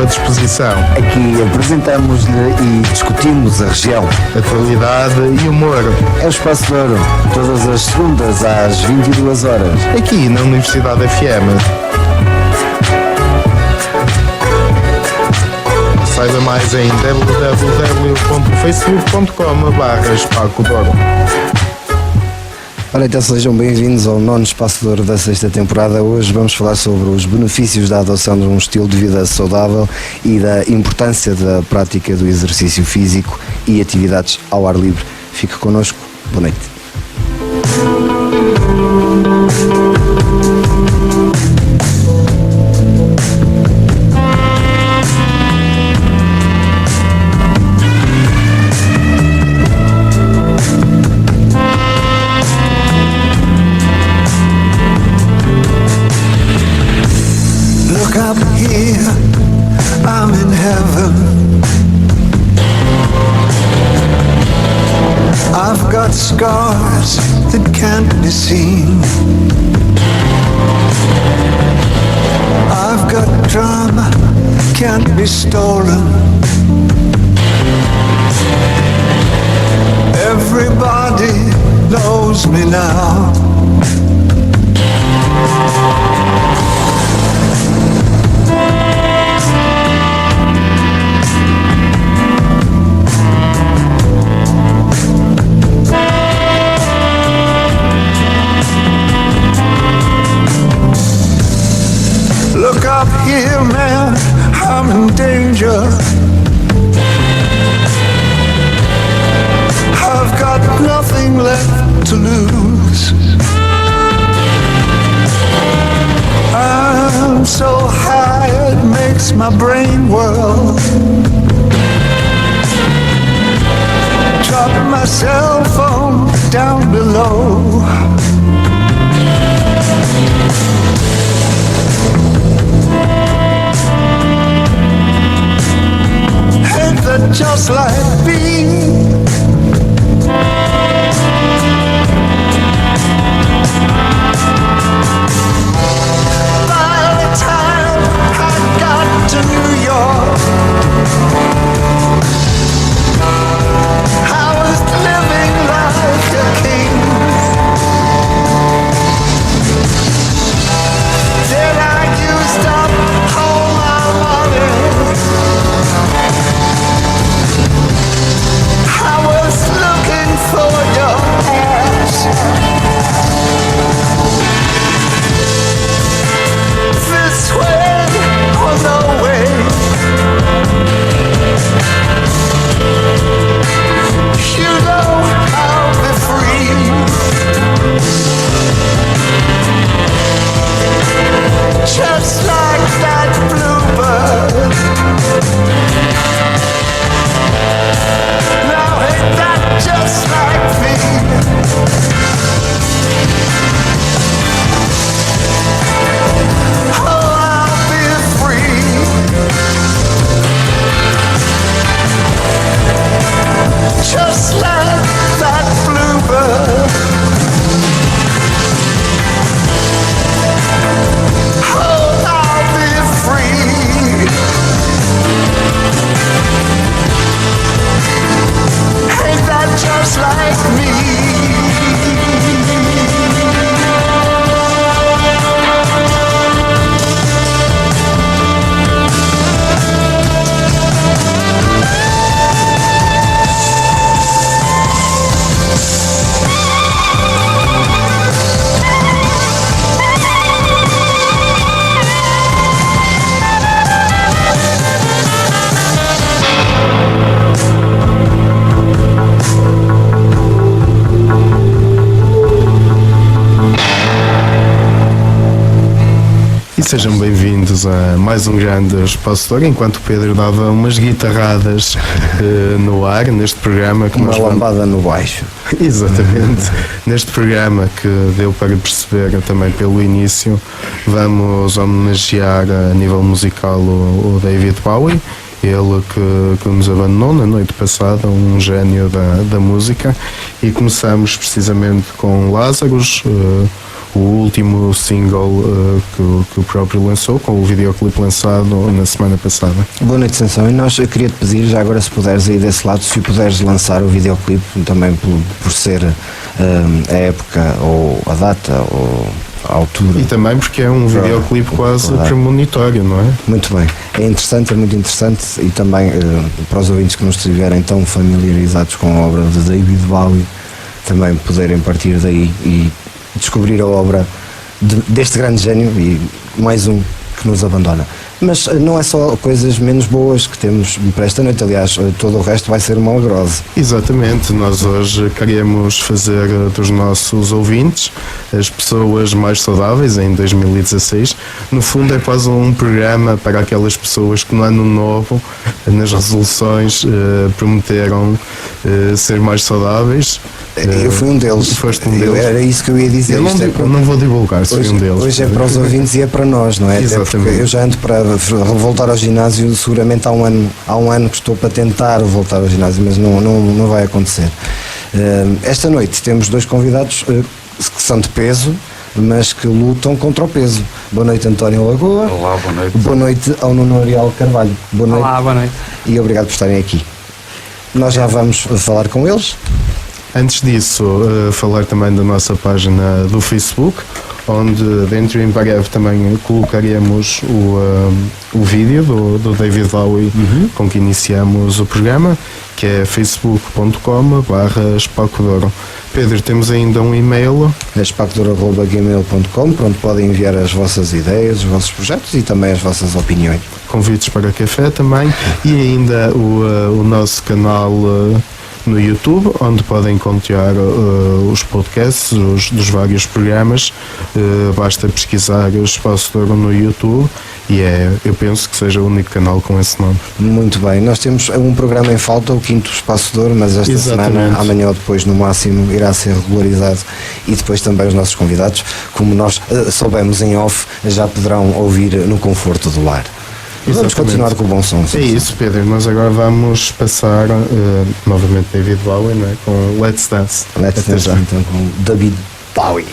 disposição. Aqui apresentamos-lhe e discutimos a região, Atualidade e humor. é o Espaço de Ouro, todas as segundas às 22 horas. Aqui na Universidade FM. Saiba mais em www.facebook.com/Espaco-Douro. Ora, então sejam bem-vindos ao 9º Espaço de Ouro da 6ª temporada. Hoje vamos falar sobre os benefícios da adoção de um estilo de vida saudável e da importância da prática do exercício físico e atividades ao ar livre. Fique connosco. Boa noite. Up here, I'm in heaven. I've got scars that can't be seen. I've got drama, can't be stolen. Everybody knows me now. Look up here, man, I'm in danger. I've got nothing left to lose. I'm so high it makes my brain whirl. Drop my cell phone down below. Ain't that just like me? By the time I got to New York, I was living like a king. Then I used up all my money. I was looking for your ass. This way or no way. You know I'll be free. Just like that bluebird. Now ain't that just like me? Oh, I'll be free. Just like that bluebird. Oh, I'll be free. Ain't that just like me? Sejam bem-vindos a mais um grande Espaço de Ouro, enquanto o Pedro dava umas guitarradas no ar, neste programa. Que uma lambada no baixo. Exatamente. Neste programa que deu para perceber também pelo início, vamos homenagear a nível musical o David Bowie, ele que nos abandonou na noite passada, um gênio da música, e começamos precisamente com Lazarus, o último single que o próprio lançou, com o videoclipe lançado na semana passada. Boa noite, Sansão. E eu queria te pedir, já agora, se puderes aí desse lado, se puderes lançar o videoclipe, também por ser a época, ou a data, ou a altura. E também porque é um videoclipe quase premonitório, não é? Muito bem. É interessante, é muito interessante, e também para os ouvintes que não estiverem tão familiarizados com a obra de David Bowie, também poderem partir daí e descobrir a obra deste grande gênio, e mais um que nos abandona. Mas não é só coisas menos boas que temos para esta noite, aliás, todo o resto vai ser uma alegrose. Exatamente, nós hoje queremos fazer dos nossos ouvintes as pessoas mais saudáveis em 2016. No fundo é quase um programa para aquelas pessoas que no ano novo, nas resoluções, prometeram ser mais saudáveis. Eu fui um deles. Foste um deles. Era isso que eu ia dizer. Eu não vou divulgar se fui um deles. Hoje é para os ouvintes e é para nós, não é? Exatamente. Eu já ando para voltar ao ginásio, seguramente há um ano que estou para tentar voltar ao ginásio, mas não vai acontecer. Esta noite temos dois convidados que são de peso, mas que lutam contra o peso. Boa noite, António Lagoa. Olá, boa noite. Boa noite ao Nuno Ariel Carvalho. Boa noite. Olá, boa noite. E obrigado por estarem aqui. Nós já vamos falar com eles. Antes disso, falar também da nossa página do Facebook, onde dentro em breve também colocaremos o vídeo do David Bowie com que iniciamos o programa, que é facebook.com/espacodoro. Pedro, temos ainda um e-mail, espacodoro@gmail.com, para onde podem enviar as vossas ideias, os vossos projetos e também as vossas opiniões. convites para café também, e ainda o nosso canal no YouTube, onde podem encontrar os podcasts dos vários programas. Basta pesquisar o Espaço de Ouro no YouTube e eu penso que seja o único canal com esse nome. Muito bem, nós temos um programa em falta, o quinto Espaço de Ouro, mas esta semana, amanhã ou depois no máximo, irá ser regularizado, e depois também os nossos convidados, como nós soubemos em off, já poderão ouvir no conforto do lar. Vamos continuar com o bom som. É isso, Pedro. Nós agora vamos passar novamente David Bowie, não é? Com Let's Dance. Let's Dance, então, com David Bowie.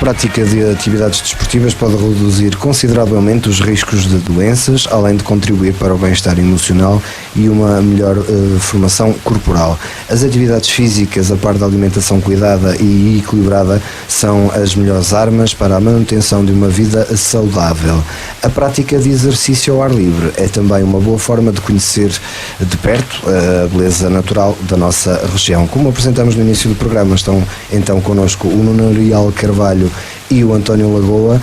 prática de atividades desportivas pode reduzir consideravelmente os riscos de doenças, além de contribuir para o bem-estar emocional e uma melhor formação corporal. As atividades físicas, a par da alimentação cuidada e equilibrada, são as melhores armas para a manutenção de uma vida saudável. A prática de exercício ao ar livre é também uma boa forma de conhecer de perto a beleza natural da nossa região. Como apresentamos no início do programa, estão então connosco o Nuno Ariel Carvalho e o António Lagoa,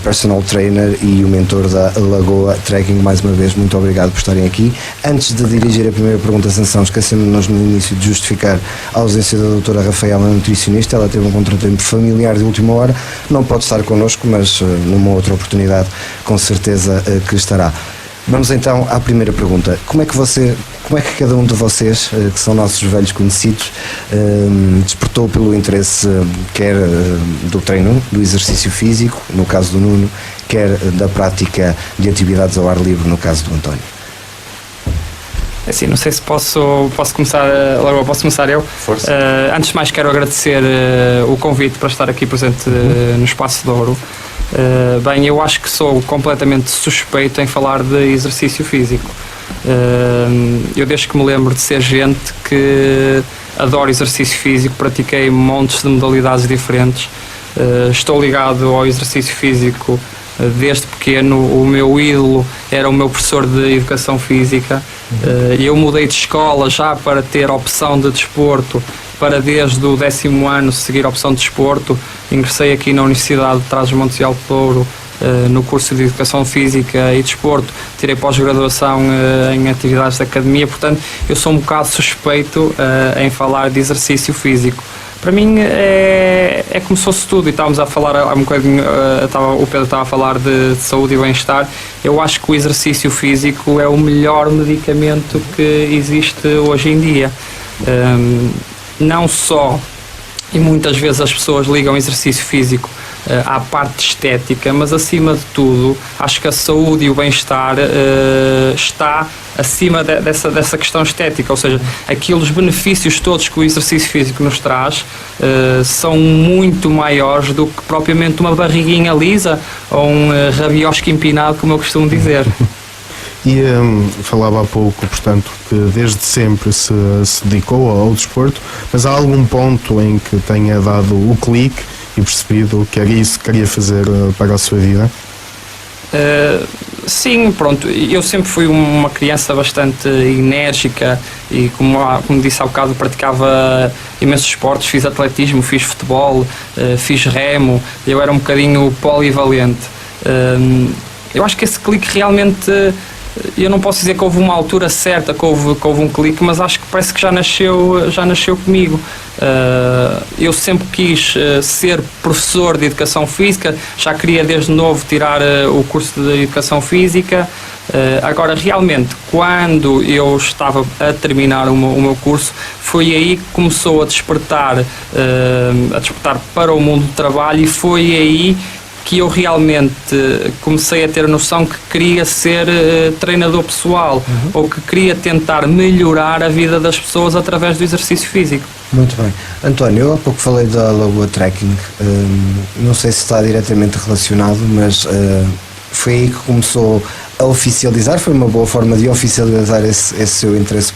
personal trainer e o mentor da Lagoa Trekking. Mais uma vez, muito obrigado por estarem aqui. Antes de dirigir a primeira pergunta, Sansão, esquecemos-nos no início de justificar a ausência da doutora Rafaela, nutricionista. Ela teve um contratempo familiar de última hora, não pode estar connosco, mas numa outra oportunidade com certeza que estará. Vamos então à primeira pergunta. Como é que cada um de vocês, que são nossos velhos conhecidos, despertou pelo interesse quer do treino, do exercício físico, no caso do Nuno, quer da prática de atividades ao ar livre, no caso do António? Assim, não sei se posso começar, logo posso começar eu. Força. Antes de mais quero agradecer o convite para estar aqui presente no Espaço de Ouro. Bem, eu acho que sou completamente suspeito em falar de exercício físico. Eu desde que me lembro de ser gente que adoro exercício físico, pratiquei montes de modalidades diferentes, estou ligado ao exercício físico desde pequeno. O meu ídolo era o meu professor de educação física. Eu mudei de escola já para ter a opção de desporto, para desde o 10º ano seguir a opção de desporto. Ingressei aqui na Universidade de Trás-os-Montes e Alto Douro no curso de Educação Física e Desporto, tirei pós-graduação em atividades de academia, portanto eu sou um bocado suspeito em falar de exercício físico. Para mim é como se fosse tudo, e estávamos a falar há um bocadinho, o Pedro estava a falar de saúde e bem-estar. Eu acho que o exercício físico é o melhor medicamento que existe hoje em dia. Não só, e muitas vezes as pessoas ligam exercício físico à parte estética, mas acima de tudo acho que a saúde e o bem-estar está acima dessa questão estética, ou seja, os benefícios todos que o exercício físico nos traz são muito maiores do que propriamente uma barriguinha lisa ou um rabiosque empinado, como eu costumo dizer. E falava há pouco, portanto, que desde sempre se dedicou ao desporto, mas há algum ponto em que tenha dado o clique e percebido que era isso que queria fazer para a sua vida? Sim, pronto, eu sempre fui uma criança bastante enérgica e como disse há bocado, praticava imensos esportes, fiz atletismo, fiz futebol, fiz remo, eu era um bocadinho polivalente. Eu acho que esse clique realmente, eu não posso dizer que houve uma altura certa que houve um clique, mas acho que parece que já nasceu comigo. Eu sempre quis ser professor de educação física, já queria desde novo tirar o curso de educação física. Agora, realmente, quando eu estava a terminar o meu curso, foi aí que começou a despertar para o mundo do trabalho, e foi aí que eu realmente comecei a ter a noção que queria ser treinador pessoal, ou que queria tentar melhorar a vida das pessoas através do exercício físico. Muito bem. António, eu há pouco falei da Lagoa Trekking, não sei se está diretamente relacionado, mas foi aí que começou a oficializar, foi uma boa forma de oficializar esse seu interesse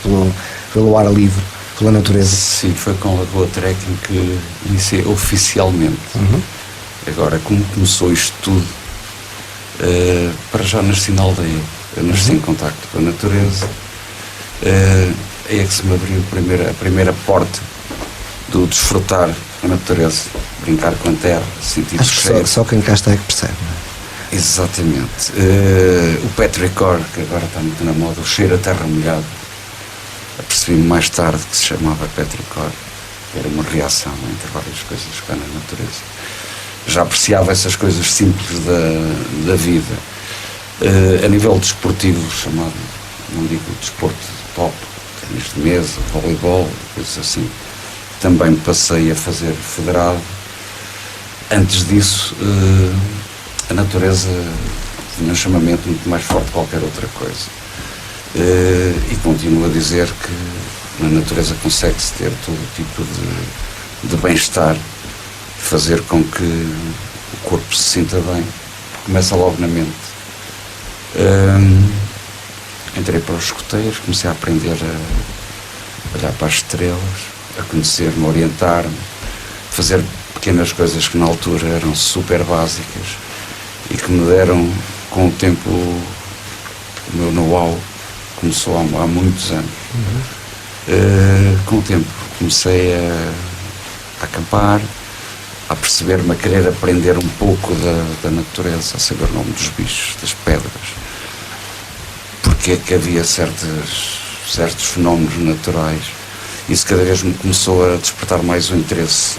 pelo ar livre, pela natureza. Sim, foi com a Lagoa Trekking que iniciei oficialmente. Agora, como começou isto tudo, para já nasci na aldeia, eu nasci em contacto com a natureza, aí é que se me abriu a primeira porta do desfrutar a natureza, brincar com a terra, sentir o cheiro. Só quem cá está é que percebe, não é? Exatamente. O petrichor, que agora está muito na moda, o cheiro a terra molhada, apercebi-me mais tarde que se chamava petrichor, que era uma reação entre várias coisas cá na natureza. Já apreciava essas coisas simples da vida. A nível desportivo, chamado, não digo desporto de top, ténis de mesa, voleibol, coisas assim, também passei a fazer federado. Antes disso, a natureza tinha um chamamento muito mais forte que qualquer outra coisa. E continuo a dizer que na natureza consegue-se ter todo tipo de bem-estar, fazer com que corpo se sinta bem, começa logo na mente. Entrei para os escoteiros, comecei a aprender a olhar para as estrelas, a conhecer-me, a orientar-me, fazer pequenas coisas que na altura eram super básicas e que me deram com o tempo o meu know-how. Começou há muitos anos. Com o tempo comecei a acampar, a perceber-me, a querer aprender um pouco da natureza, a saber o nome dos bichos, das pedras, porque é que havia certos fenómenos naturais. Isso cada vez me começou a despertar mais o interesse,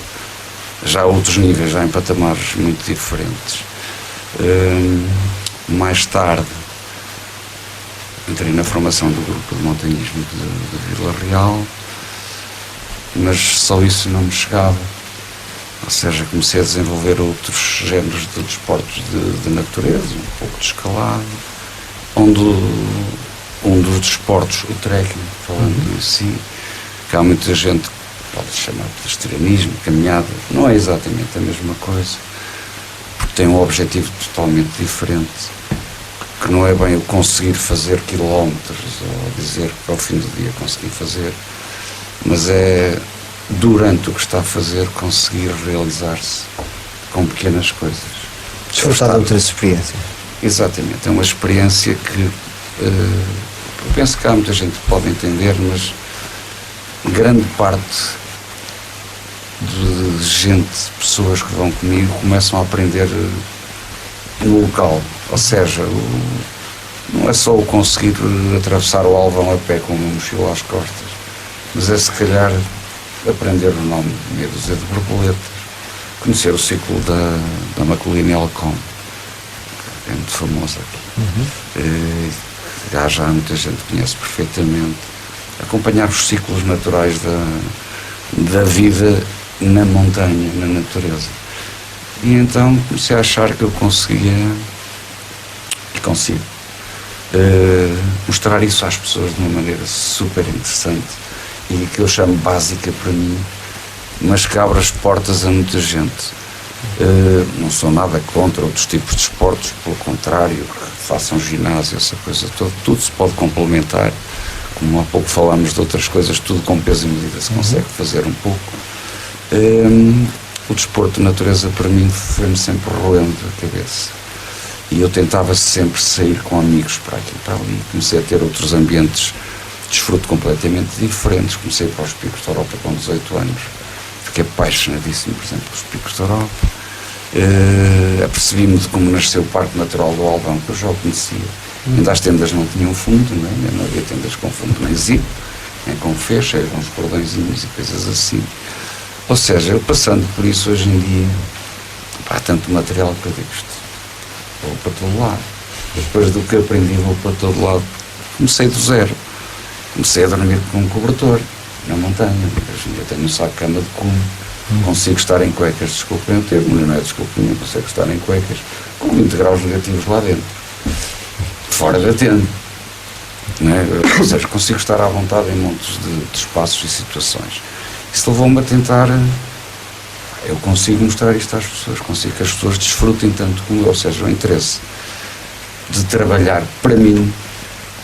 já a outros níveis, já em patamares muito diferentes. Mais tarde entrei na formação do grupo de montanhismo de Vila Real, mas só isso não me chegava. Ou seja, comecei a desenvolver outros géneros de desportos de natureza, um pouco de escalada, onde um dos desportos, o trekking, falando em si, que há muita gente que pode chamar de vegetarianismo, caminhada, não é exatamente a mesma coisa, porque tem um objetivo totalmente diferente, que não é bem o conseguir fazer quilómetros ou dizer que ao fim do dia consegui fazer, mas é durante o que está a fazer conseguir realizar-se com pequenas coisas. Desfrutar de outras experiências. Exatamente, é uma experiência que eu penso que há muita gente que pode entender, mas grande parte de gente, pessoas que vão comigo, começam a aprender no local. Ou seja, não é só o conseguir atravessar o Alvão a pé com uma mochila às costas, mas é se calhar aprender o nome de meia dúzia de borboletas, conhecer o ciclo da Macolina Elcom, que é muito famoso aqui. Já muita gente conhece perfeitamente. Acompanhar os ciclos naturais da vida na montanha, na natureza. E então comecei a achar que eu conseguia, e consigo, mostrar isso às pessoas de uma maneira super interessante e que eu chamo básica para mim, mas que abre as portas a muita gente. Não sou nada contra outros tipos de esportes, pelo contrário, que façam ginásio, essa coisa toda, tudo se pode complementar, como há pouco falámos de outras coisas, tudo com peso e medida se consegue fazer um pouco. O desporto de natureza para mim foi-me sempre roendo a cabeça, e eu tentava sempre sair com amigos para aqui e para ali. Comecei a ter outros ambientes de desfruto completamente diferentes. Comecei para os Picos da Europa com 18 anos, fiquei apaixonadíssimo, por exemplo, pelos Picos da Europa. Apercebi-me de como nasceu o Parque Natural do Alvão, que eu já o conhecia. Ainda as tendas não tinham fundo, não é? Ainda não havia tendas com fundo, nem zipo, nem com fecha, com uns cordõezinhos e coisas assim. Ou seja, eu passando por isso hoje em dia, há tanto material que eu digo isto, vou para todo lado. Depois do que aprendi, vou para todo lado. Comecei do zero. Comecei a dormir com um cobertor na montanha. Hoje em dia tenho um saco de cama de cume. Consigo estar em cuecas, desculpem o termo, não é desculpa nenhuma, consigo estar em cuecas com 20 graus negativos lá dentro, fora da tenda, não é? Ou seja, consigo estar à vontade em montes de espaços e situações. Isso levou-me a tentar, eu consigo mostrar isto às pessoas, consigo que as pessoas desfrutem tanto como eu, ou seja, o interesse de trabalhar para mim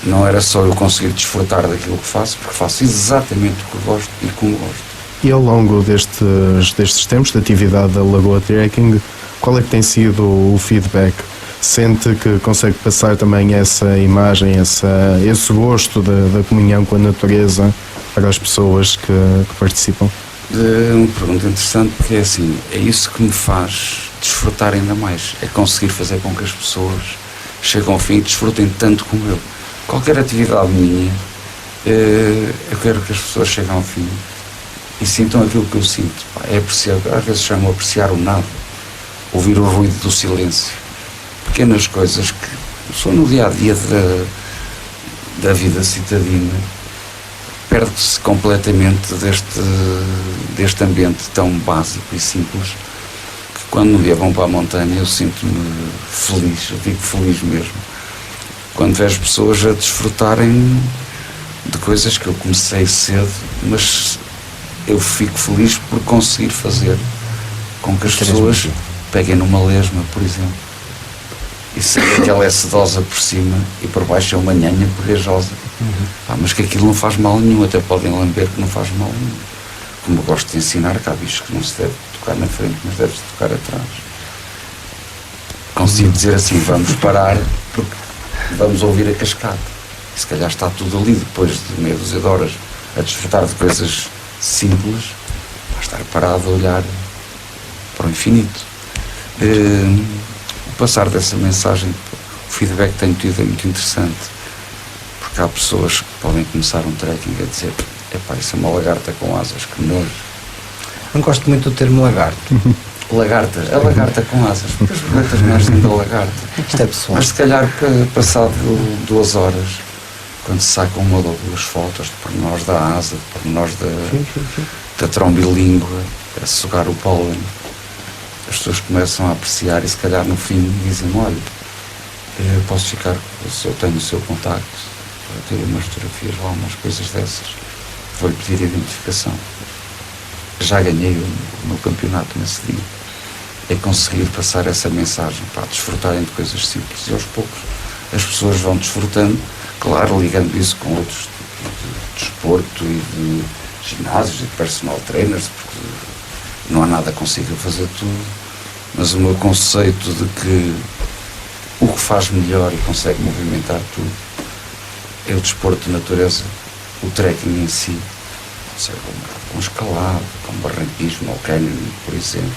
não era só eu conseguir desfrutar daquilo que faço, porque faço exatamente o que gosto e como gosto. E ao longo destes tempos de atividade da Lagoa Trekking, qual é que tem sido o feedback? Sente que consegue passar também essa imagem, esse gosto da comunhão com a natureza para as pessoas que participam? Uma pergunta interessante, porque é assim, é isso que me faz desfrutar ainda mais, é conseguir fazer com que as pessoas cheguem ao fim e desfrutem tanto como eu. Qualquer atividade minha, eu quero que as pessoas cheguem ao fim e sintam aquilo que eu sinto. É apreciar, às vezes chamo a apreciar o nada, ouvir o ruído do silêncio, pequenas coisas que só no dia a dia da vida citadina perde-se completamente deste ambiente tão básico e simples, que quando um dia vão para a montanha eu sinto-me feliz, eu digo feliz mesmo, quando vejo pessoas a desfrutarem de coisas que eu comecei cedo, mas eu fico feliz por conseguir fazer com que as pessoas peguem numa lesma, por exemplo, e saber que ela é sedosa por cima e por baixo é uma nhanha pegajosa. Mas que aquilo não faz mal nenhum, até podem lamber que não faz mal nenhum. Como eu gosto de ensinar, que há bichos que não se deve tocar na frente, mas deve-se tocar atrás. Consigo dizer assim, vamos parar, porque vamos ouvir a cascata. E se calhar está tudo ali, depois de meia dúzia de horas, a desfrutar de coisas simples, a estar parado a olhar para o infinito. O passar dessa mensagem, o feedback que tenho tido é muito interessante, porque há pessoas que podem começar um trekking a dizer: epá, isso é uma lagarta com asas, que nojo. Não gosto muito do termo lagarto. Lagarta, a lagarta com asas, porque as borboletas nascem da lagarta. Isto é pessoal. Mas se calhar, passado 2 horas, quando se sacam uma ou duas fotos de pormenores da asa, de pormenores da trombilíngua, a sugar o pólen, as pessoas começam a apreciar e se calhar no fim dizem: olha, eu posso ficar, se eu tenho o seu contacto, eu tirei umas fotografias lá, umas coisas dessas, vou-lhe pedir identificação. Já ganhei o meu campeonato nesse dia. É conseguir passar essa mensagem para desfrutarem de coisas simples, e aos poucos as pessoas vão desfrutando, claro, ligando isso com outros tipos de desporto e de ginásios e de personal trainers, porque não há nada que consiga fazer tudo, mas o meu conceito de que o que faz melhor e consegue movimentar tudo é o desporto de natureza, o trekking em si, seja com escalada, com barranquismo ou canyoning, por exemplo,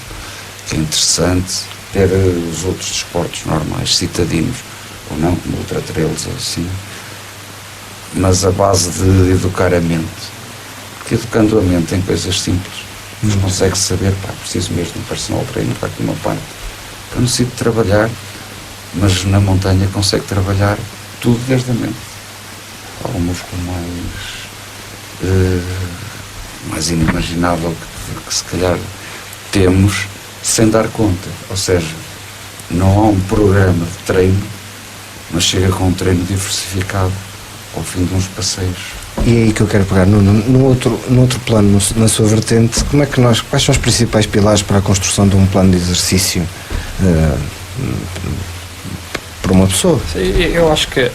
que é interessante ter os outros desportos normais, citadinos ou não, como ultra-trails ou assim, mas a base de educar a mente, porque educando a mente em coisas simples, consegue saber, preciso mesmo de um personal trainer para aqui uma parte, para não se trabalhar, mas na montanha consegue trabalhar tudo desde a mente. Há um músculo mais inimaginável que se calhar temos sem dar conta, ou seja, não há um programa de treino, mas chega com um treino diversificado ao fim de uns passeios. E é aí que eu quero pegar, no outro plano, na sua vertente, quais são os principais pilares para a construção de um plano de exercício para uma pessoa? Eu acho que,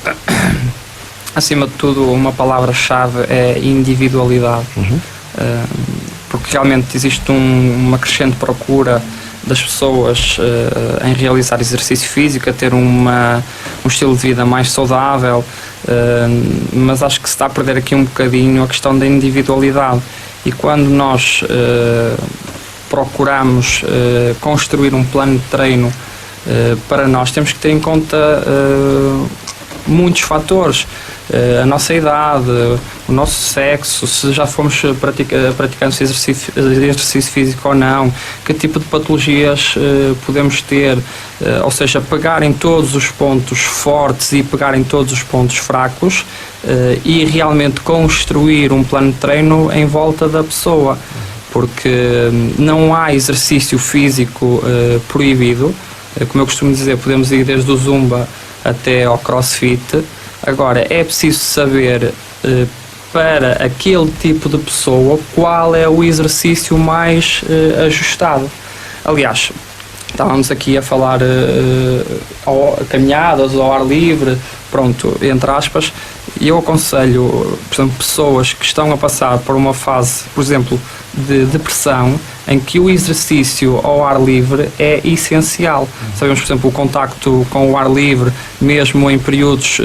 acima de tudo, uma palavra-chave é individualidade. Porque realmente existe uma crescente procura das pessoas em realizar exercício físico, a ter um estilo de vida mais saudável, mas acho que se está a perder aqui um bocadinho a questão da individualidade. E quando nós procuramos construir um plano de treino para nós, temos que ter em conta muitos fatores. A nossa idade, o nosso sexo, se já fomos praticando exercício físico ou não, que tipo de patologias podemos ter, ou seja, pegar em todos os pontos fortes e pegar em todos os pontos fracos e realmente construir um plano de treino em volta da pessoa, porque não há exercício físico proibido. Como eu costumo dizer, podemos ir desde o Zumba até ao CrossFit. Agora, é preciso saber para aquele tipo de pessoa qual é o exercício mais ajustado. Aliás, estávamos aqui a falar caminhadas ao ar livre, pronto, entre aspas, e eu aconselho, por exemplo, pessoas que estão a passar por uma fase, por exemplo, de depressão, em que o exercício ao ar livre é essencial. Sabemos, por exemplo, o contacto com o ar livre, mesmo em períodos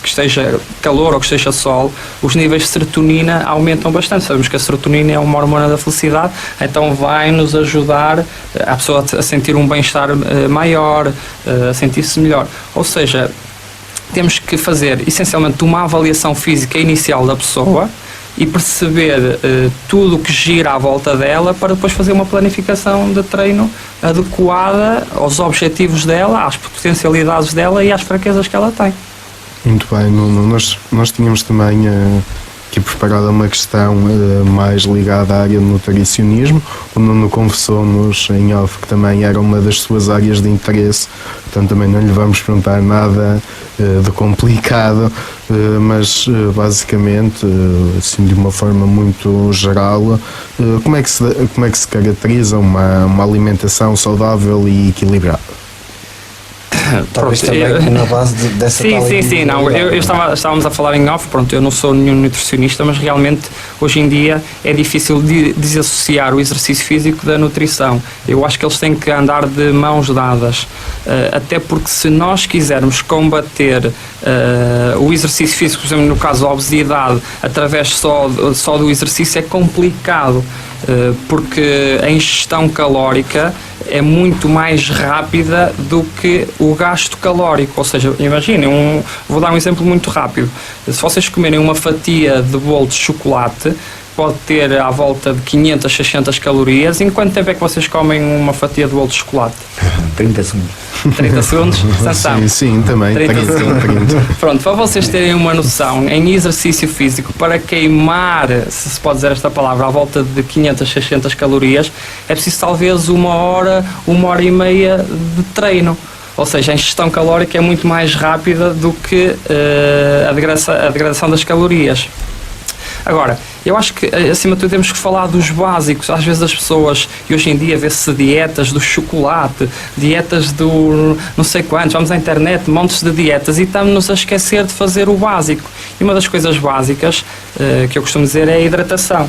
que esteja calor ou que esteja sol, os níveis de serotonina aumentam bastante. Sabemos que a serotonina é uma hormona da felicidade, então vai nos ajudar a pessoa a sentir um bem-estar maior, a sentir-se melhor. Ou seja, temos que fazer essencialmente uma avaliação física inicial da pessoa e perceber tudo o que gira à volta dela para depois fazer uma planificação de treino adequada aos objetivos dela, às potencialidades dela e às fraquezas que ela tem. Muito bem, nós tínhamos também aqui preparada uma questão mais ligada à área do nutricionismo. O Nuno confessou-nos em off que também era uma das suas áreas de interesse, portanto também não lhe vamos perguntar nada de complicado, mas basicamente, assim de uma forma muito geral, como é que se caracteriza uma alimentação saudável e equilibrada? Talvez Pronto, também na base dessa Sim, tal sim, sim. Não, estávamos a falar em off, pronto, eu não sou nenhum nutricionista, mas realmente hoje em dia é difícil desassociar o exercício físico da nutrição. Eu acho que eles têm que andar de mãos dadas, até porque se nós quisermos combater o exercício físico, por exemplo, no caso da obesidade, através só do exercício, é complicado. Porque a ingestão calórica é muito mais rápida do que o gasto calórico. Ou seja, imaginem, vou dar um exemplo muito rápido. Se vocês comerem uma fatia de bolo de chocolate, pode ter à volta de 500, 600 calorias. Em quanto tempo é que vocês comem uma fatia de bolo de chocolate? 30 segundos. 30 segundos? Sansão. Sim, também. 30 segundos. Pronto, para vocês terem uma noção, em exercício físico, para queimar, se pode dizer esta palavra, à volta de 500, 600 calorias, é preciso talvez 1 hora, 1h30 de treino. Ou seja, a ingestão calórica é muito mais rápida do que a degradação das calorias. Agora, eu acho que acima de tudo temos que falar dos básicos. Às vezes as pessoas, e hoje em dia vê-se dietas do chocolate, dietas do não sei quantos, vamos à internet, montes de dietas, e estamos-nos a esquecer de fazer o básico. E uma das coisas básicas que eu costumo dizer é a hidratação.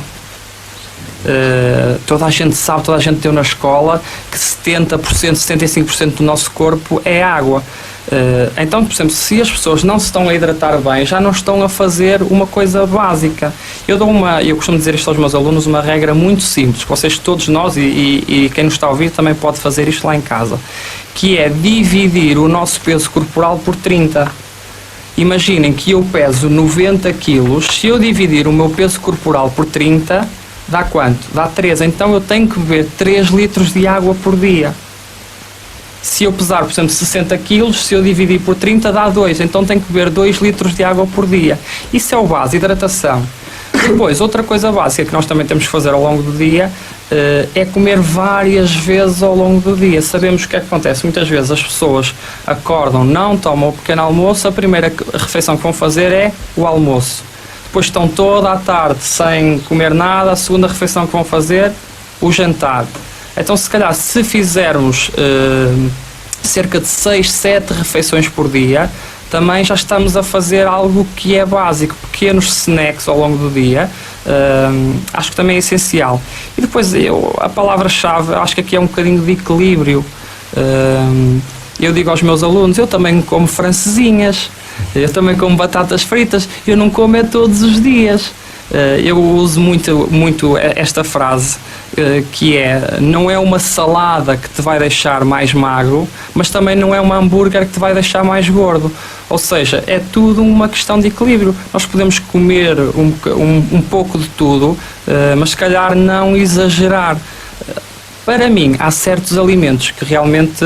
Toda a gente sabe, toda a gente deu na escola que 70%, 75% do nosso corpo é água. Então, por exemplo, se as pessoas não se estão a hidratar bem, já não estão a fazer uma coisa básica. Eu costumo dizer isto aos meus alunos, uma regra muito simples, que vocês, todos nós e quem nos está a ouvir também pode fazer isto lá em casa, que é dividir o nosso peso corporal por 30. Imaginem que eu peso 90 quilos, se eu dividir o meu peso corporal por 30, dá quanto? Dá 3. Então eu tenho que beber 3 litros de água por dia. Se eu pesar, por exemplo, 60 quilos, se eu dividir por 30 dá 2, então tenho que beber 2 litros de água por dia. Isso é o base, hidratação. Depois, outra coisa básica que nós também temos que fazer ao longo do dia é comer várias vezes ao longo do dia. Sabemos o que é que acontece. Muitas vezes as pessoas acordam, não tomam o pequeno almoço, a primeira refeição que vão fazer é o almoço. Depois estão toda a tarde sem comer nada, a segunda refeição que vão fazer, o jantar. Então, se calhar, se fizermos cerca de 6, 7 refeições por dia, também já estamos a fazer algo que é básico, pequenos snacks ao longo do dia, acho que também é essencial. E depois, a palavra-chave, acho que aqui é um bocadinho de equilíbrio. Eu digo aos meus alunos, eu também como francesinhas, eu também como batatas fritas, eu não como é todos os dias. Eu uso muito esta frase, que é: não é uma salada que te vai deixar mais magro, mas também não é uma hambúrguer que te vai deixar mais gordo. Ou seja, é tudo uma questão de equilíbrio. Nós podemos comer um pouco de tudo, mas se calhar não exagerar. Para mim, há certos alimentos que realmente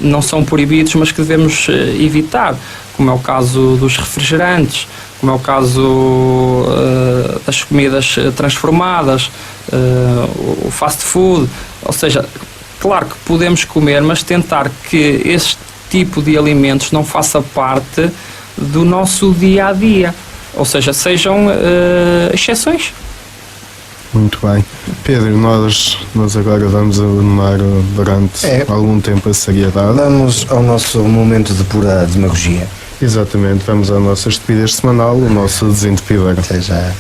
não são proibidos, mas que devemos evitar, como é o caso dos refrigerantes, como é o caso das comidas transformadas, o fast food. Ou seja, claro que podemos comer, mas tentar que este tipo de alimentos não faça parte do nosso dia a dia, ou seja, sejam exceções. Muito bem. Pedro, nós agora vamos abandonar durante algum tempo a seriedade. Vamos ao nosso momento de pura demagogia. Exatamente, vamos à nossa estupidez semanal, o nosso desentupidor. Até já.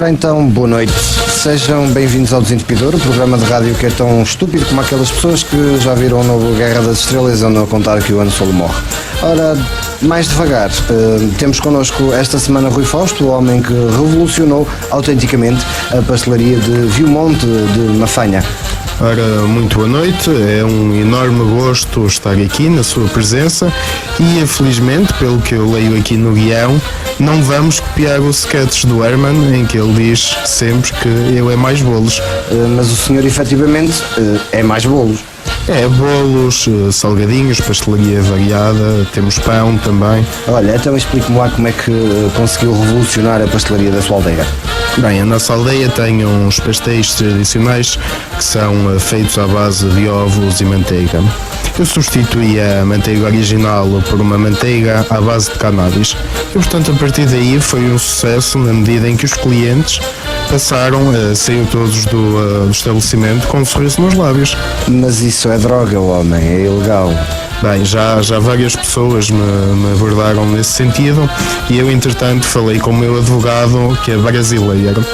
Então, boa noite. Sejam bem-vindos ao Desentupidor, o programa de rádio que é tão estúpido como aquelas pessoas que já viram o novo Guerra das Estrelas e andam a contar que o Han Solo morre. Ora, mais devagar, temos connosco esta semana Rui Fausto, o homem que revolucionou autenticamente a pastelaria de Viumonte de Mafanha. Ora, muito boa noite, é um enorme gosto estar aqui na sua presença e, felizmente, pelo que eu leio aqui no guião, não vamos copiar o sketch do Herman em que ele diz sempre que ele é mais bolos. Mas o senhor efetivamente é mais bolos. É, bolos, salgadinhos, pastelaria variada, temos pão também. Olha, então explique-me lá como é que conseguiu revolucionar a pastelaria da sua aldeia. Bem, a nossa aldeia tem uns pastéis tradicionais que são feitos à base de ovos e manteiga. Eu substituí a manteiga original por uma manteiga à base de cannabis e, portanto, a partir daí foi um sucesso na medida em que os clientes passaram a sair todos do estabelecimento com um sorriso nos lábios. Mas isso é droga, homem, é ilegal. Bem, já várias pessoas me abordaram nesse sentido e eu, entretanto, falei com o meu advogado, que é brasileiro.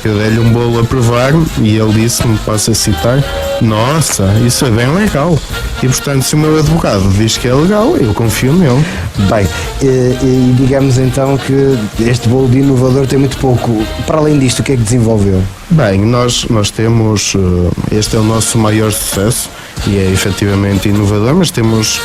Eu dei-lhe um bolo a provar e ele disse-me, posso a citar, nossa, isso é bem legal. E, portanto, se o meu advogado diz que é legal, eu confio nele. Bem, e digamos então que este bolo de inovador tem muito pouco. Para além disto, o que é que desenvolveu? Bem, nós temos, este é o nosso maior sucesso e é efetivamente inovador, mas temos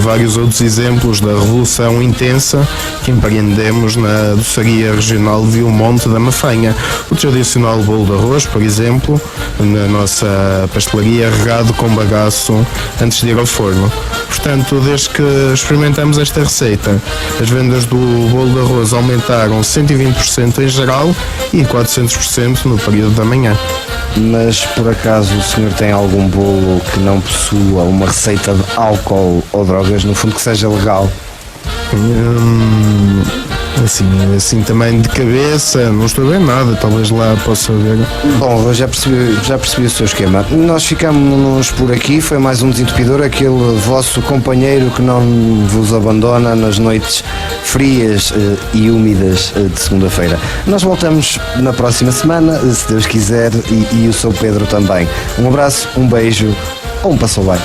vários outros exemplos da revolução intensa que empreendemos na doçaria regional de Vilmonte da Mafanha. O tradicional bolo de arroz, por exemplo, na nossa pastelaria, regado com bagaço antes de ir ao forno. Portanto, desde que experimentamos esta receita, as vendas do bolo de arroz aumentaram 120% em geral e 400% no período da manhã. Mas por acaso o senhor tem algum bolo que não possua uma receita de álcool ou drogas, no fundo que seja legal? Assim também de cabeça, não estou a ver nada, talvez lá possa ver. Bom, eu já percebi o seu esquema. Nós ficamos por aqui, foi mais um Desentupidor, aquele vosso companheiro que não vos abandona nas noites frias e úmidas de segunda-feira. Nós voltamos na próxima semana, se Deus quiser, e o seu Pedro também. Um abraço, um beijo, ou um passou bem.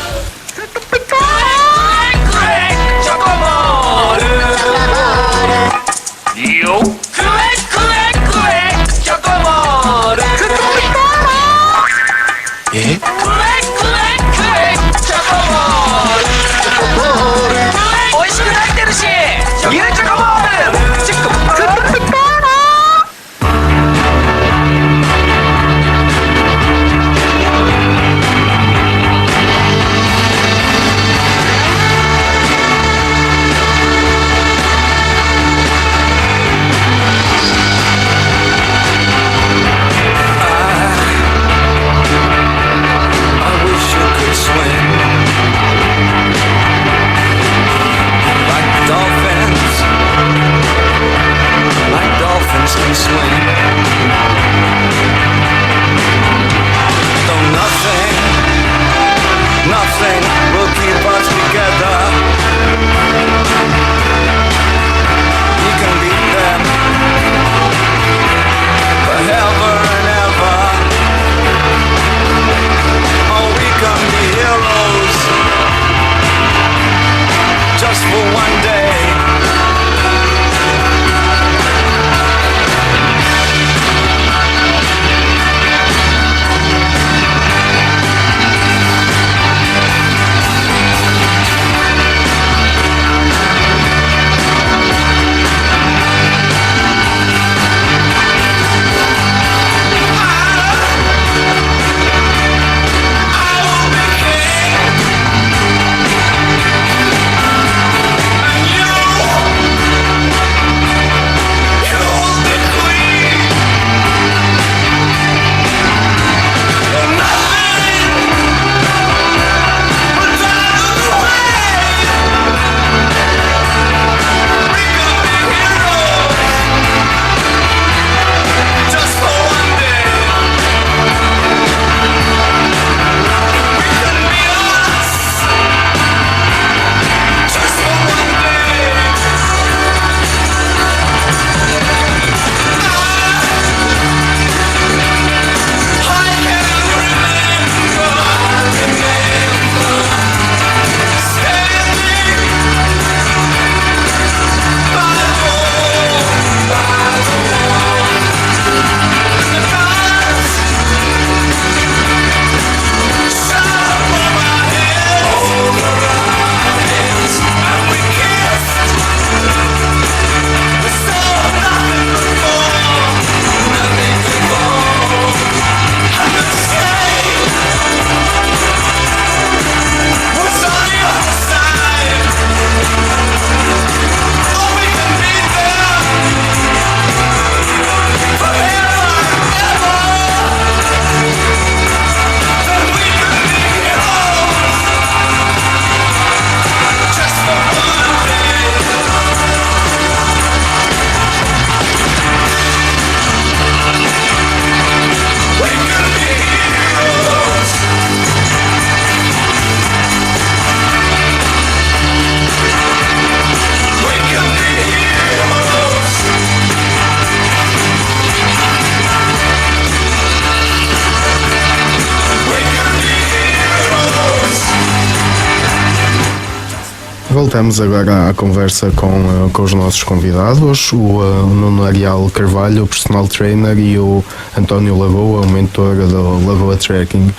Voltamos agora à conversa com os nossos convidados, o Nuno Ariel Carvalho, o personal trainer, e o António Lagoa, o mentor do Lagoa Trekking.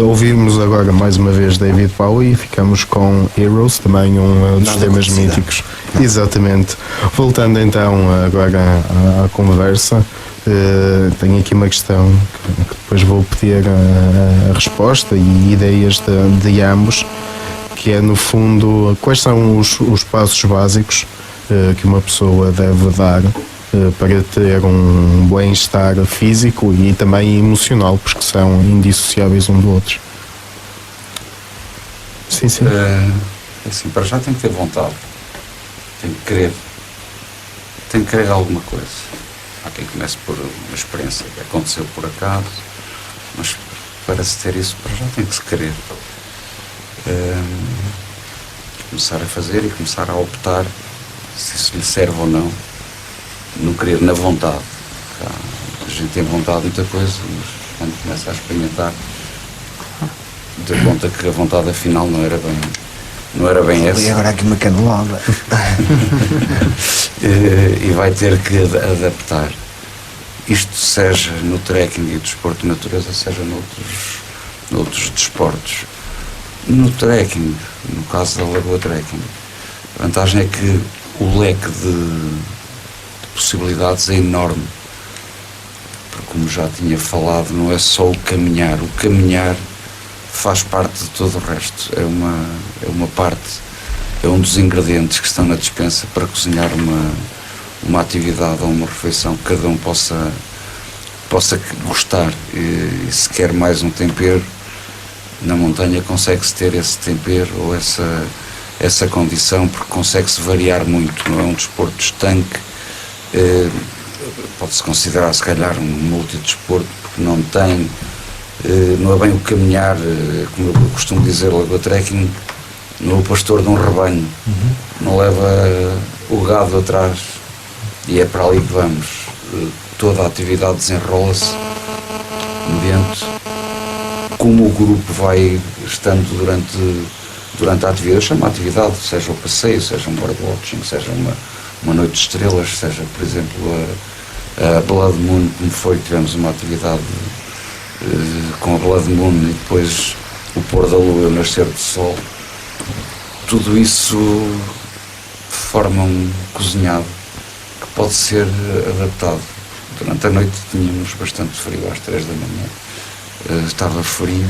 Ouvimos agora mais uma vez David Bowie e ficamos com Heroes, também um dos temas míticos. Exatamente. Voltando então agora à conversa, tenho aqui uma questão que depois vou pedir a resposta e ideias de ambos, que é no fundo quais são os passos básicos que uma pessoa deve dar para ter um bem-estar físico e também emocional, porque são indissociáveis um do outro. Sim. Assim, para já tem que ter vontade, tem que querer alguma coisa. Há quem comece por uma experiência que aconteceu por acaso, mas para se ter isso, para já tem que se querer. Começar a fazer e começar a optar se isso lhe serve ou não, no querer, na vontade. A gente tem vontade de muita coisa, mas quando começa a experimentar, deu conta que a vontade afinal não era bem essa. E agora aqui uma canelada. E vai ter que adaptar. Isto seja no trekking e desporto de natureza, seja noutros desportos. No trekking, no caso da Lagoa Trekking, a vantagem é que o leque de possibilidades é enorme, porque, como já tinha falado, não é só o caminhar faz parte de todo o resto, é uma parte, é um dos ingredientes que estão na despensa para cozinhar uma atividade ou uma refeição que cada um possa gostar, e se quer mais um tempero, na montanha consegue-se ter esse tempero ou essa condição, porque consegue-se variar muito, não é um desporto estanque. Pode-se considerar se calhar um multidesporto, porque não é bem o caminhar, como eu costumo dizer, Lagoa Trekking não é o pastor de um rebanho, não leva o gado atrás, e é para ali que vamos. Toda a atividade desenrola-se mediante como o grupo vai estando durante a atividade. Eu chamo a atividade, seja o passeio, seja um birdwatching, seja uma noite de estrelas, seja, por exemplo, a Blood Moon, como foi, tivemos uma atividade com a Blood Moon e depois o pôr da lua e o nascer do sol. Tudo isso forma um cozinhado que pode ser adaptado. Durante a noite tínhamos bastante frio, às 3 da manhã, estava frio,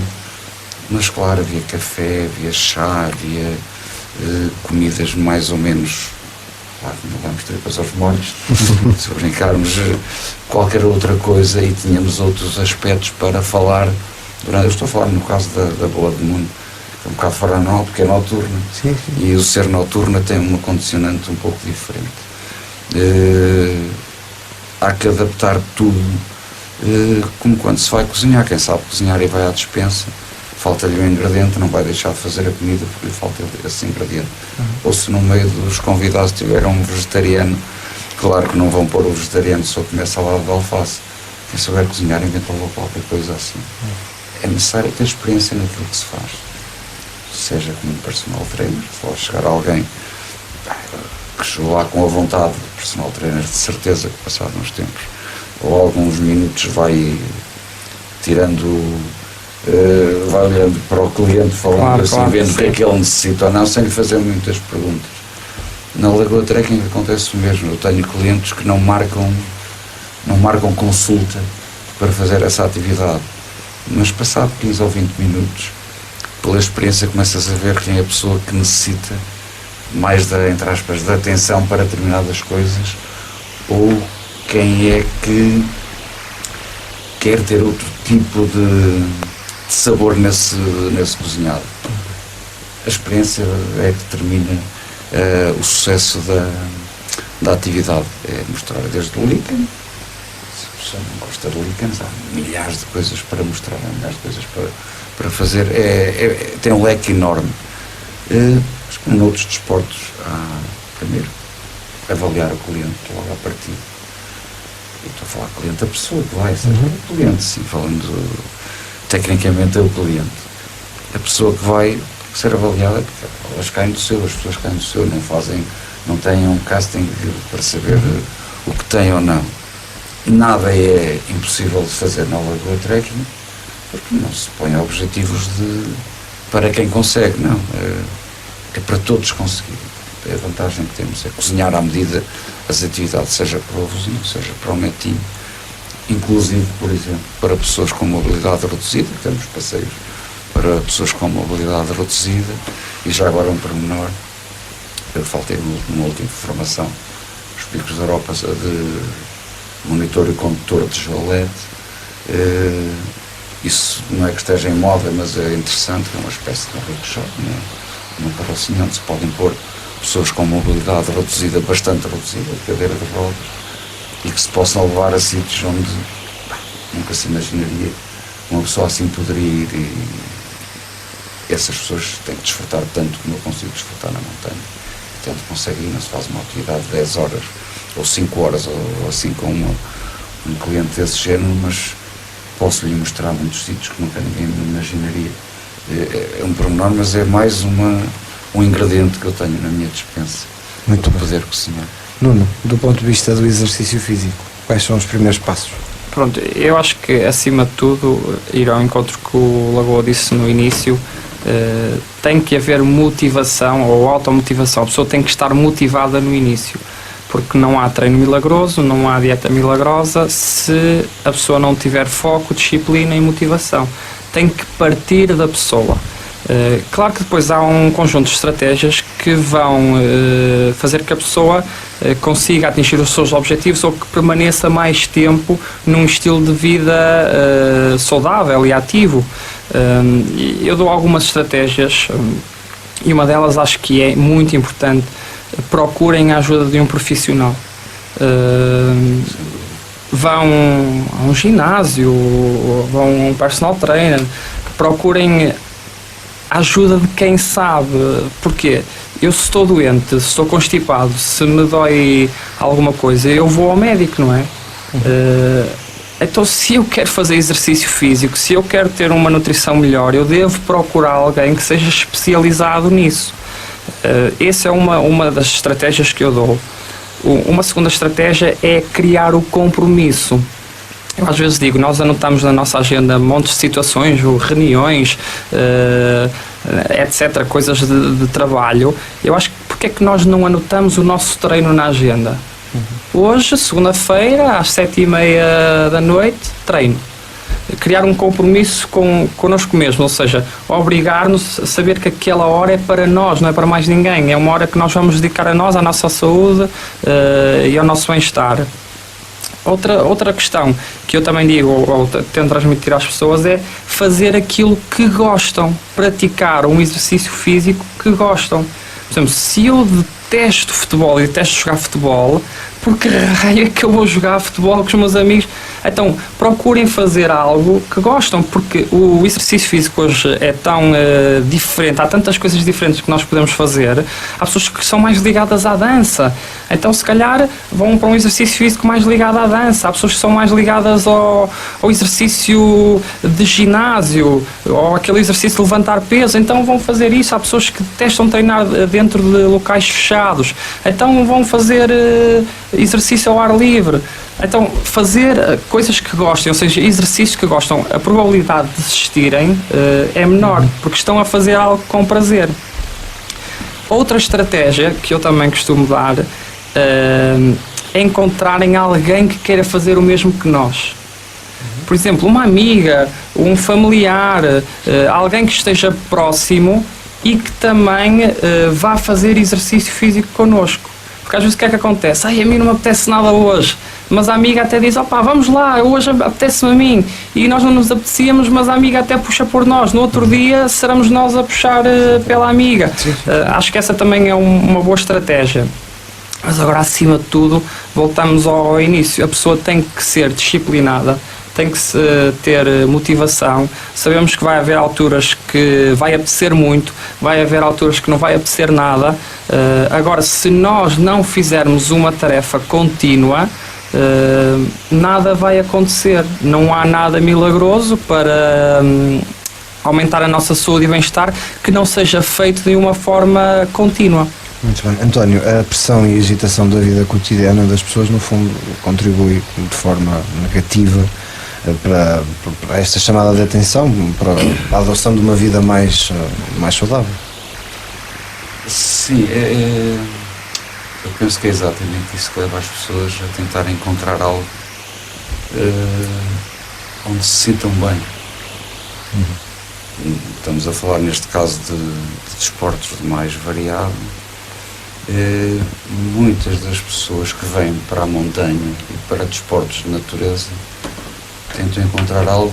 mas claro, havia café, havia chá, havia comidas mais ou menos, claro, não vamos tripas aos molhos, se brincarmos qualquer outra coisa, e tínhamos outros aspectos para falar. Eu estou a falar no caso da Blood Moon, que é um bocado fora anual, porque é noturna, Sim. e o ser noturna tem uma condicionante um pouco diferente. Há que adaptar tudo, como quando se vai cozinhar. Quem sabe cozinhar e vai à despensa, falta-lhe um ingrediente, não vai deixar de fazer a comida porque lhe falta esse ingrediente. Ou se no meio dos convidados tiver um vegetariano, claro que não vão pôr o vegetariano só comer salada de alface. Quem souber cozinhar inventa logo qualquer coisa assim. É necessário ter experiência naquilo que se faz, seja como personal trainer. Se lá chegar alguém que chegou lá com a vontade de personal trainer, de certeza que passado uns tempos ou alguns minutos vai tirando, vai olhando para o cliente, falando assim, vendo o que é que ele necessita ou não, sem lhe fazer muitas perguntas. Na Lagoa Trekking acontece o mesmo. Eu tenho clientes que não marcam consulta para fazer essa atividade, mas passado 15 ou 20 minutos, pela experiência, começas a ver quem é a pessoa que necessita mais entre aspas, de atenção para determinadas coisas, ou quem é que quer ter outro tipo de sabor nesse cozinhado. A experiência é que determina o sucesso da atividade. É mostrar desde o líquen, se a pessoa não gosta de líquenes, há milhares de coisas para mostrar, há milhares de coisas para fazer. Tem um leque enorme. Mas como noutros desportos, há primeiro avaliar o cliente logo à partida. Eu estou a falar cliente, a pessoa que vai, seja o cliente, sim, falando tecnicamente é o cliente. A pessoa que vai que ser avaliada, porque elas caem do seu, as pessoas caem do seu, não têm um casting para saber o que têm ou não. Nada é impossível de fazer na Lagoa Trekking, porque não se põe objetivos para quem consegue, não. É para todos conseguirem. É a vantagem que temos, é cozinhar à medida as atividades, seja para o vizinho, seja para o netinho, inclusive, por exemplo, para pessoas com mobilidade reduzida, temos passeios para pessoas com mobilidade reduzida, e já agora um pormenor, eu faltei numa última formação, os Picos da Europa de monitor e condutor de Jolete. Isso não é que esteja em moda, mas é interessante, é uma espécie de workshop, uma carrocinha onde se podem pôr pessoas com mobilidade reduzida, bastante reduzida, cadeira de rodas, e que se possam levar a sítios onde nunca se imaginaria uma pessoa assim poderia ir, e essas pessoas têm que desfrutar tanto como eu consigo desfrutar na montanha. Tanto consegue ir, não se faz uma atividade de 10 horas ou 5 horas ou assim com um cliente desse género, mas posso lhe mostrar muitos sítios que nunca ninguém me imaginaria. É um pormenor, mas é mais um ingrediente que eu tenho na minha despensa para poder cozinhar. Nuno, do ponto de vista do exercício físico, quais são os primeiros passos? Pronto, eu acho que acima de tudo, ir ao encontro que o Lagoa disse no início, tem que haver motivação ou automotivação. A pessoa tem que estar motivada no início, porque não há treino milagroso, não há dieta milagrosa se a pessoa não tiver foco, disciplina e motivação. Tem que partir da pessoa. Claro que depois há um conjunto de estratégias que vão fazer que a pessoa consiga atingir os seus objetivos ou que permaneça mais tempo num estilo de vida saudável e ativo. Eu dou algumas estratégias e uma delas acho que é muito importante. Procurem a ajuda de um profissional. Vão a um ginásio, vão a um personal trainer, procurem a ajuda de quem sabe. Porque eu, se estou doente, se estou constipado, se me dói alguma coisa, eu vou ao médico, não é? Então, se eu quero fazer exercício físico, se eu quero ter uma nutrição melhor, eu devo procurar alguém que seja especializado nisso. Essa é uma das estratégias que eu dou. Uma segunda estratégia é criar o compromisso. Eu às vezes digo, nós anotamos na nossa agenda montes de situações, reuniões, etc., coisas de trabalho. Eu acho que porque é que nós não anotamos o nosso treino na agenda? Hoje, segunda-feira, às 7h30 da noite, treino. Criar um compromisso connosco mesmo, ou seja, obrigar-nos a saber que aquela hora é para nós, não é para mais ninguém. É uma hora que nós vamos dedicar a nós, à nossa saúde e ao nosso bem-estar. Outra questão que eu também digo, ou tento transmitir às pessoas, é fazer aquilo que gostam, praticar um exercício físico que gostam. Por exemplo, se eu detesto futebol e detesto jogar futebol, porque raio é que eu vou jogar futebol com os meus amigos? Então, procurem fazer algo que gostam, porque o exercício físico hoje é tão diferente, há tantas coisas diferentes que nós podemos fazer. Há pessoas que são mais ligadas à dança, então se calhar vão para um exercício físico mais ligado à dança. Há pessoas que são mais ligadas ao exercício de ginásio, ou aquele exercício de levantar peso, então vão fazer isso. Há pessoas que detestam treinar dentro de locais fechados, então vão fazer exercício ao ar livre. Então, fazer coisas que gostem, ou seja, exercícios que gostam, a probabilidade de desistirem é menor, porque estão a fazer algo com prazer. Outra estratégia que eu também costumo dar é encontrarem alguém que queira fazer o mesmo que nós. Por exemplo, uma amiga, um familiar, alguém que esteja próximo e que também vá fazer exercício físico connosco. Porque às vezes o que é que acontece? A mim não me apetece nada hoje, mas a amiga até diz, vamos lá, hoje apetece-me a mim, e nós não nos apetecíamos, mas a amiga até puxa por nós. No outro dia seremos nós a puxar pela amiga. Acho que essa também é uma boa estratégia. Mas agora, acima de tudo, voltamos ao início. A pessoa tem que ser disciplinada, tem que ter motivação. Sabemos que vai haver alturas que vai apetecer muito, vai haver alturas que não vai apetecer nada. Agora, se nós não fizermos uma tarefa contínua, nada vai acontecer. Não há nada milagroso para aumentar a nossa saúde e bem-estar, que não seja feito de uma forma contínua. Muito bem. António, a pressão e agitação da vida cotidiana das pessoas, no fundo, contribui de forma negativa para esta chamada de atenção, para a adoção de uma vida mais saudável. Sim, eu penso que é exatamente isso que leva as pessoas a tentar encontrar algo onde se sintam bem. Estamos a falar neste caso de desportos de mais variado. Muitas das pessoas que vêm para a montanha e para desportos de natureza tentam encontrar algo,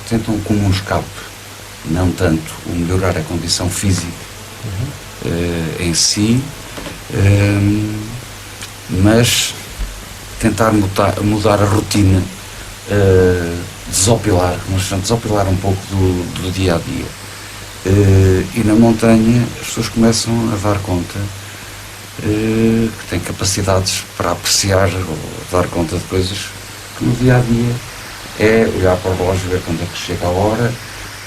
tentam como um escape, não tanto o melhorar a condição física em si, mas tentar mudar a rotina, desopilar um pouco do dia a dia. E na montanha as pessoas começam a dar conta que têm capacidades para apreciar ou dar conta de coisas que no dia a dia é olhar para o relógio, ver quando é que chega a hora,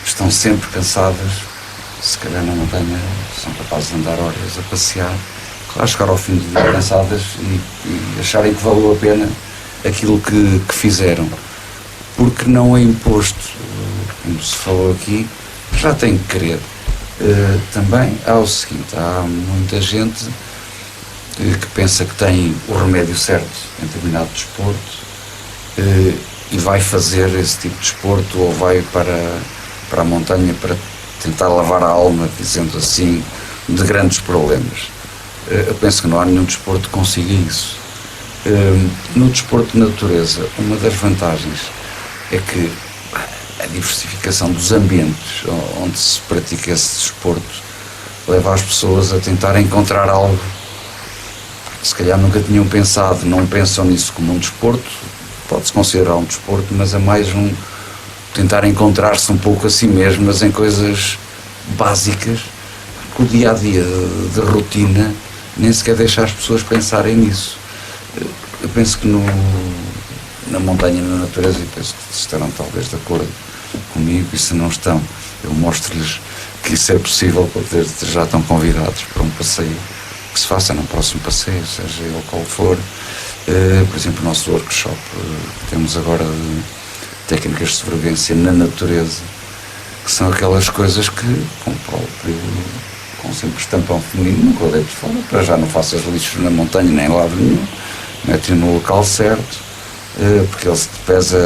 estão sempre cansadas, se calhar na montanha são capazes de andar horas a passear, claro, chegar ao fim do dia cansadas e acharem que valeu a pena aquilo que fizeram, porque não é imposto, como se falou aqui, já tem que querer. Também há o seguinte, há muita gente que pensa que tem o remédio certo em determinado desporto e vai fazer esse tipo de desporto ou vai para a montanha para tentar lavar a alma, dizendo assim, de grandes problemas. Eu penso que não há nenhum desporto que consiga isso. No desporto de natureza, uma das vantagens é que a diversificação dos ambientes onde se pratica esse desporto leva as pessoas a tentar encontrar algo que se calhar nunca tinham pensado, não pensam nisso como um desporto, pode-se considerar um desporto, mas é mais tentar encontrar-se um pouco a si mesmas em coisas básicas, que o dia-a-dia de rotina nem sequer deixa as pessoas pensarem nisso. Eu penso que na montanha e na natureza, e penso que estarão talvez de acordo comigo, e se não estão, eu mostro-lhes que isso é possível, porque já estão convidados para um passeio que se faça num próximo passeio, seja ele qual for. Por exemplo, o nosso workshop que temos agora de técnicas de sobrevivência na natureza, que são aquelas coisas que com simples tampão feminino nunca o deites fora, para já não faças lixo na montanha nem em lado nenhum, mete-o no local certo, porque ele pesa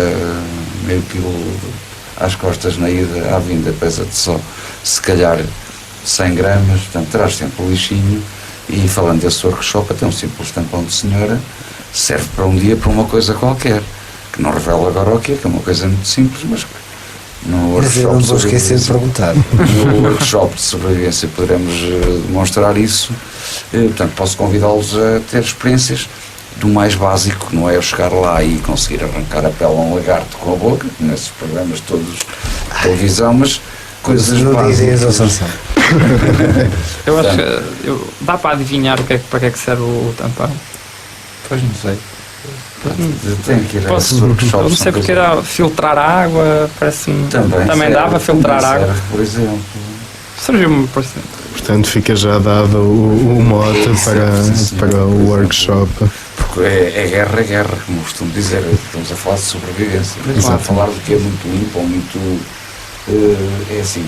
meio quilo às costas na ida, à vinda pesa-te só se calhar 100 gramas, portanto traz sempre o lixinho. E falando desse workshop, até um simples tampão de senhora serve para um dia para uma coisa qualquer, que não revela agora o que é uma coisa muito simples, mas no Mas eu não vou esquecer de perguntar. No workshop de sobrevivência poderemos demonstrar isso. Portanto, posso convidá-los a ter experiências do mais básico, não é eu chegar lá e conseguir arrancar a pele a um lagarto com a boca, nesses programas todos de televisão, mas coisas básicas. Eu acho que dá para adivinhar para que é que serve o tampão. Pois não sei. Tem que ir a esses Eu workshops. não sei porque era filtrar a água, parece-me. Também dá para filtrar a água. Por exemplo. Surgiu-me por exemplo. Portanto, fica já dado o mote para o workshop. Porque é guerra, como costumo dizer. Estamos a falar de sobrevivência. Estamos a falar do que é muito limpo ou muito. É assim,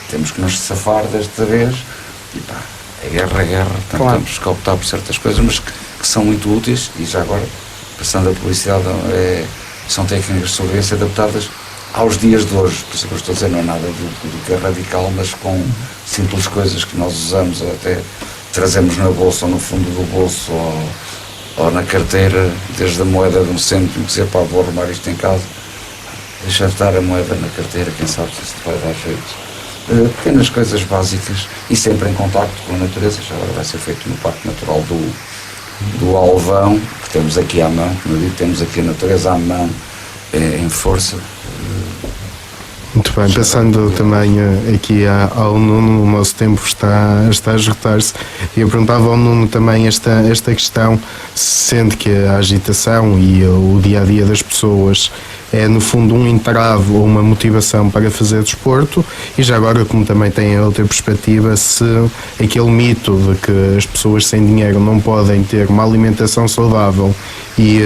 temos que nos safar desta vez. E pá, é guerra. Portanto, temos que optar por certas coisas, mas que são muito úteis. E já agora, passando a publicidade, são técnicas de sobrevivência adaptadas aos dias de hoje. Por isso que eu estou a dizer, não é nada do que é radical, mas com simples coisas que nós usamos, ou até trazemos na bolsa ou no fundo do bolso ou na carteira, desde a moeda de 1 cêntimo, dizer, pá, vou arrumar isto em casa, deixar estar a moeda na carteira, quem sabe se isto vai dar jeito. Pequenas coisas básicas e sempre em contacto com a natureza. Já agora vai ser feito no Parque Natural do Alvão, que temos aqui à mão, como eu digo, temos aqui a natureza à mão, em força. Muito bem, pensando também aqui ao Nuno, o nosso tempo está a esgotar-se, e eu perguntava ao Nuno também esta questão, sendo que a agitação e o dia-a-dia das pessoas é no fundo um entrave ou uma motivação para fazer desporto. E já agora, como também tem a outra perspectiva, se aquele mito de que as pessoas sem dinheiro não podem ter uma alimentação saudável e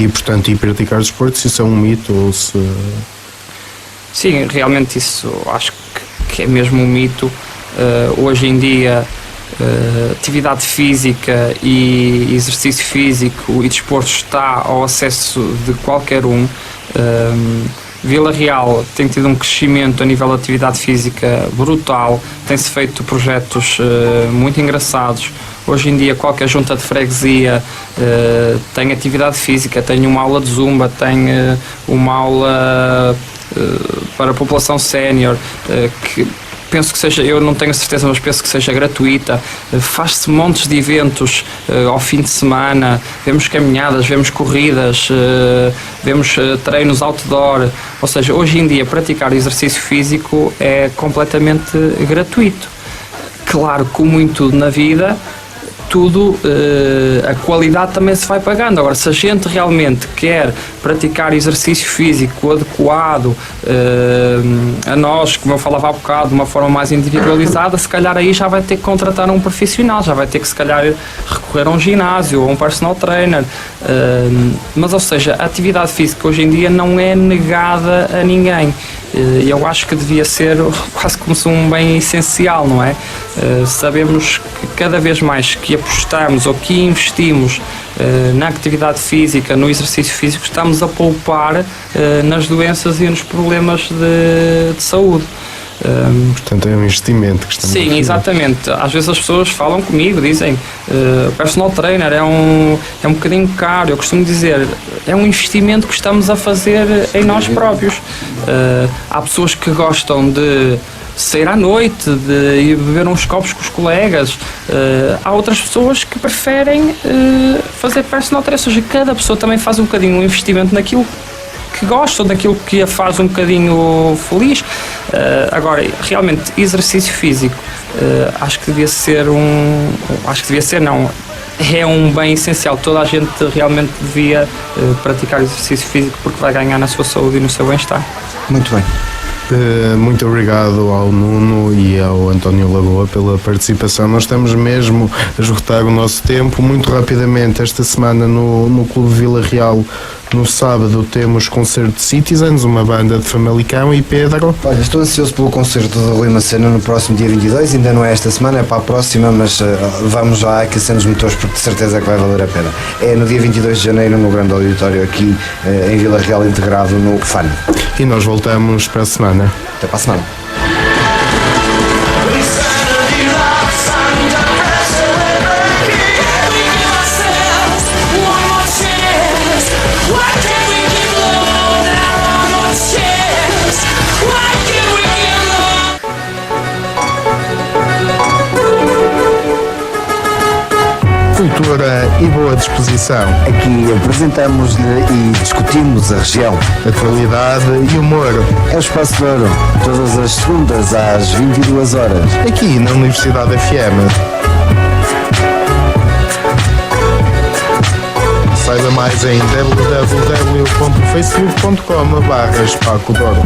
portanto e praticar desporto, se isso é um mito ou se... Sim, realmente isso acho que é mesmo um mito. Hoje em dia, atividade física e exercício físico e desporto está ao acesso de qualquer um. Vila Real tem tido um crescimento a nível de atividade física brutal, tem-se feito projetos muito engraçados. Hoje em dia qualquer junta de freguesia tem atividade física, tem uma aula de zumba, tem uma aula para a população sénior, que penso que seja, eu não tenho certeza, mas penso que seja gratuita. Faz-se montes de eventos ao fim de semana, vemos caminhadas, vemos corridas, vemos treinos outdoor, ou seja, hoje em dia praticar exercício físico é completamente gratuito. Claro, como em tudo na vida, tudo, a qualidade também se vai pagando. Agora, se a gente realmente quer praticar exercício físico adequado a nós, como eu falava há bocado, de uma forma mais individualizada, se calhar aí já vai ter que contratar um profissional, já vai ter que se calhar recorrer a um ginásio ou a um personal trainer. Mas, ou seja, a atividade física hoje em dia não é negada a ninguém. Eu acho que devia ser quase como se um bem essencial, não é? Sabemos que cada vez mais que apostamos ou que investimos na atividade física, no exercício físico, estamos a poupar nas doenças e nos problemas de saúde. Portanto, é um investimento que estamos a Sim, fazer. exatamente. Às vezes as pessoas falam comigo, dizem personal trainer é um bocadinho caro. Eu costumo dizer, é um investimento que estamos a fazer em nós próprios. Há pessoas que gostam de sair à noite, de ir beber uns copos com os colegas. Há outras pessoas que preferem fazer personal trainer. Ou seja, cada pessoa também faz um bocadinho um investimento naquilo que gostam, daquilo que a faz um bocadinho feliz. Agora, realmente, exercício físico, acho que devia ser é um bem essencial. Toda a gente realmente devia praticar exercício físico porque vai ganhar na sua saúde e no seu bem-estar. Muito bem. Muito obrigado ao Nuno e ao António Lagoa pela participação. Nós estamos mesmo a esgotar o nosso tempo. Muito rapidamente, esta semana no Clube Vila Real, no sábado, temos concerto de Citizens, uma banda de Famalicão. E Pedro? Olha, estou ansioso pelo concerto da Rui Macena no próximo dia 22, ainda não é esta semana, é para a próxima, mas vamos já aquecendo os motores porque de certeza que vai valer a pena. É no dia 22 de janeiro no grande auditório aqui em Vila Real, integrado no FAN. E nós voltamos para a semana. Até para a semana. Cultura e boa disposição, Aqui apresentamos-lhe e discutimos a região. atualidade e humor. É o Espaço de Ouro, todas as segundas às 22 horas. Aqui na Universidade FM. Saiba mais em www.facebook.com/Espaco de Ouro.